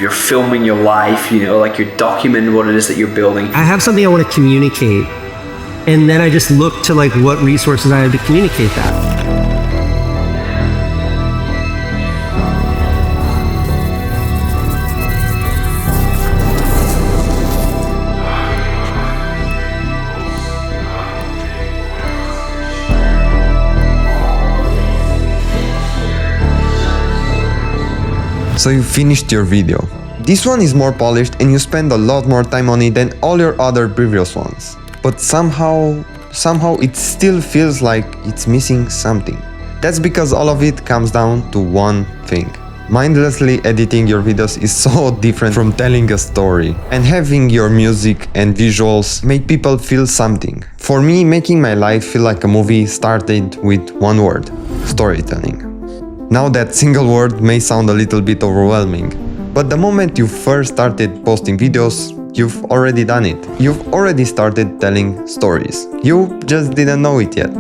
you're filming your life, you know, like you're documenting what it is that you're building. I have something I want to communicate, and then I just look to like what resources I have to communicate that. So you finished your video. This one is more polished and you spend a lot more time on it than all your other previous ones. But somehow it still feels like it's missing something. That's because all of it comes down to one thing. Mindlessly editing your videos is so different from telling a story, and having your music and visuals make people feel something. For me, making my life feel like a movie started with one word: storytelling. Now that single word may sound a little bit overwhelming, but the moment you first started posting videos, you've already done it. You've already started telling stories. You just didn't know it yet.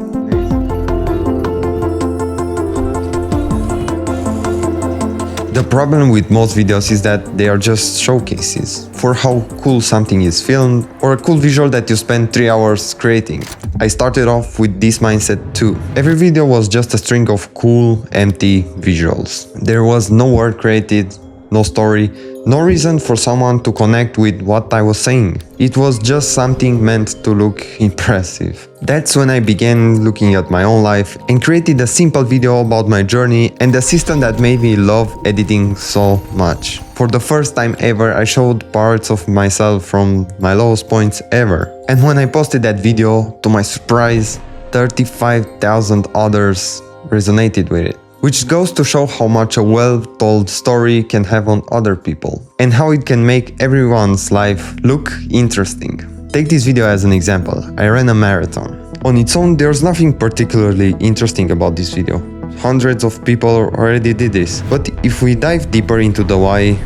The problem with most videos is that they are just showcases for how cool something is filmed or a cool visual that you spend 3 hours creating. I started off with this mindset too. Every video was just a string of cool, empty visuals. There was no word created, no story, no reason for someone to connect with what I was saying. It was just something meant to look impressive. That's when I began looking at my own life and created a simple video about my journey and the system that made me love editing so much. For the first time ever, I showed parts of myself from my lowest points ever. And when I posted that video, to my surprise, 35,000 others resonated with it. Which goes to show how much a well-told story can have on other people, and how it can make everyone's life look interesting. Take this video as an example. I ran a marathon. On its own, there's nothing particularly interesting about this video. Hundreds of people already did this. But if we dive deeper into the why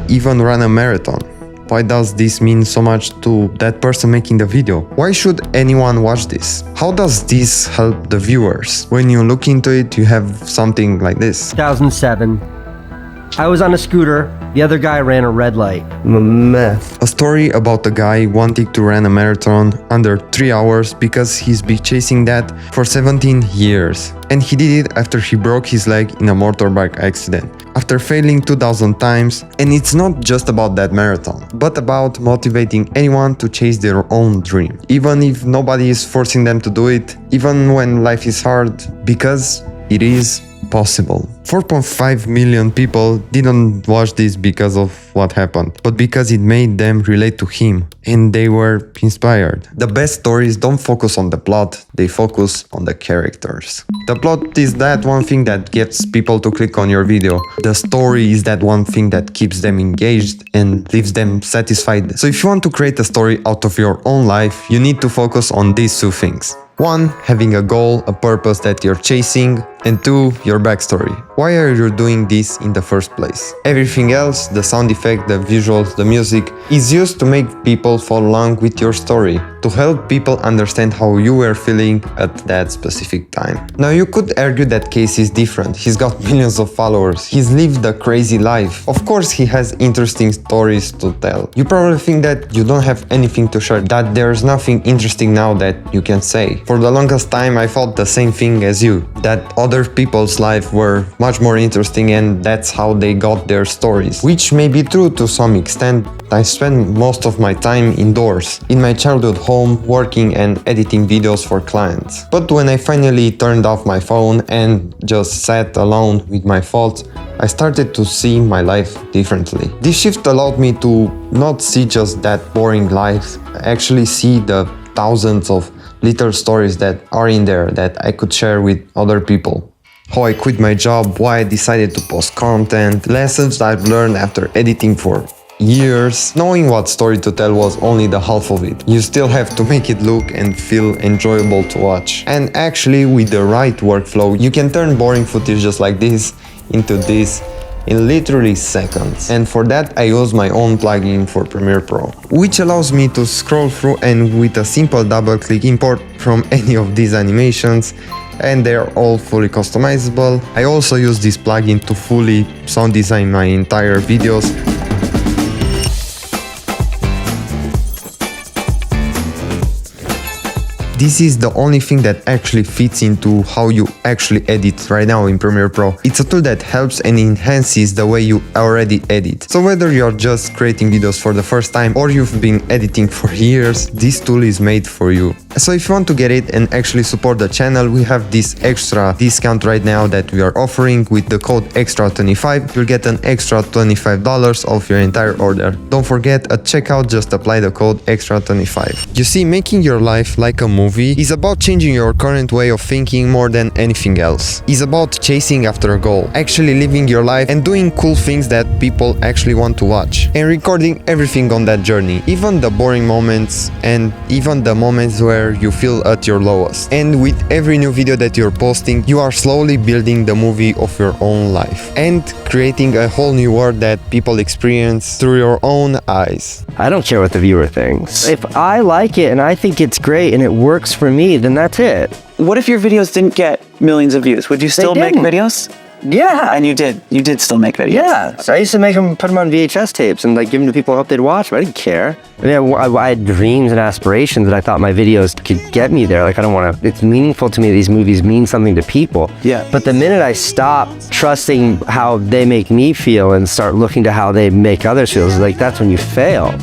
even run a marathon? Why does this mean so much to that person making the video? Why should anyone watch this? How does this help the viewers? When you look into it, you have something like this. 2007. I was on a scooter. The other guy ran a red light. I'm a mess. A story about a guy wanting to run a marathon under 3 hours because he's been chasing that for 17 years. And he did it after he broke his leg in a motorbike accident, after failing 2,000 times. And it's not just about that marathon, but about motivating anyone to chase their own dream, even if nobody is forcing them to do it, even when life is hard, because it is possible. 4.5 million people didn't watch this because of what happened, but because it made them relate to him and they were inspired. The best stories don't focus on the plot, they focus on the characters. The plot is that one thing that gets people to click on your video. The story is that one thing that keeps them engaged and leaves them satisfied. So if you want to create a story out of your own life, you need to focus on these two things. 1. Having a goal, a purpose that you're chasing, and 2. Your backstory. Why are you doing this in the first place? Everything else, the sound effect, the visuals, the music, is used to make people follow along with your story, to help people understand how you were feeling at that specific time. Now you could argue that Casey is different. He's got millions of followers. He's lived a crazy life. Of course he has interesting stories to tell. You probably think that you don't have anything to share, that there's nothing interesting now that you can say. For the longest time I thought the same thing as you, that other people's lives were much more interesting and that's how they got their stories. Which may be true to some extent. I spend most of my time indoors, in my childhood home, working and editing videos for clients. But when I finally turned off my phone and just sat alone with my thoughts, I started to see my life differently. This shift allowed me to not see just that boring life, actually see the thousands of little stories that are in there that I could share with other people. How I quit my job, why I decided to post content, lessons I've learned after editing for years. Knowing what story to tell was only the half of it. You still have to make it look and feel enjoyable to watch. And actually, with the right workflow, you can turn boring footage just like this into this in literally seconds. And for that I use my own plugin for Premiere Pro, which allows me to scroll through and with a simple double click import from any of these animations, and they're all fully customizable. I also use this plugin to fully sound design my entire videos. this is the only thing that actually fits into how you actually edit right now in Premiere Pro. It's a tool that helps and enhances the way you already edit. So whether you're just creating videos for the first time or you've been editing for years, this tool is made for you. So if you want to get it and actually support the channel, we have this extra discount right now that we are offering with the code EXTRA25. You'll get an extra $25 off your entire order. Don't forget, at checkout, just apply the code EXTRA25. You see, making your life like a movie is about changing your current way of thinking more than anything else. It's about chasing after a goal, actually living your life and doing cool things that people actually want to watch, and recording everything on that journey, even the boring moments and even the moments where you feel at your lowest. And with every new video that you're posting, you are slowly building the movie of your own life and creating a whole new world that people experience through your own eyes. I don't care what the viewer thinks. If I like it and I think it's great and it works for me, then that's it. What if your videos didn't get millions of views? Would you still make didn't. videos? Yeah. And you did still make videos. Yeah, so I used to put them on VHS tapes and like give them to people, hope they'd watch them. I didn't care. I mean, I had dreams and aspirations that I thought my videos could get me there. Like, I don't want to, it's meaningful to me that these movies mean something to people. Yeah. But the minute I stop trusting how they make me feel and start looking to how they make others feel, like that's when you fail.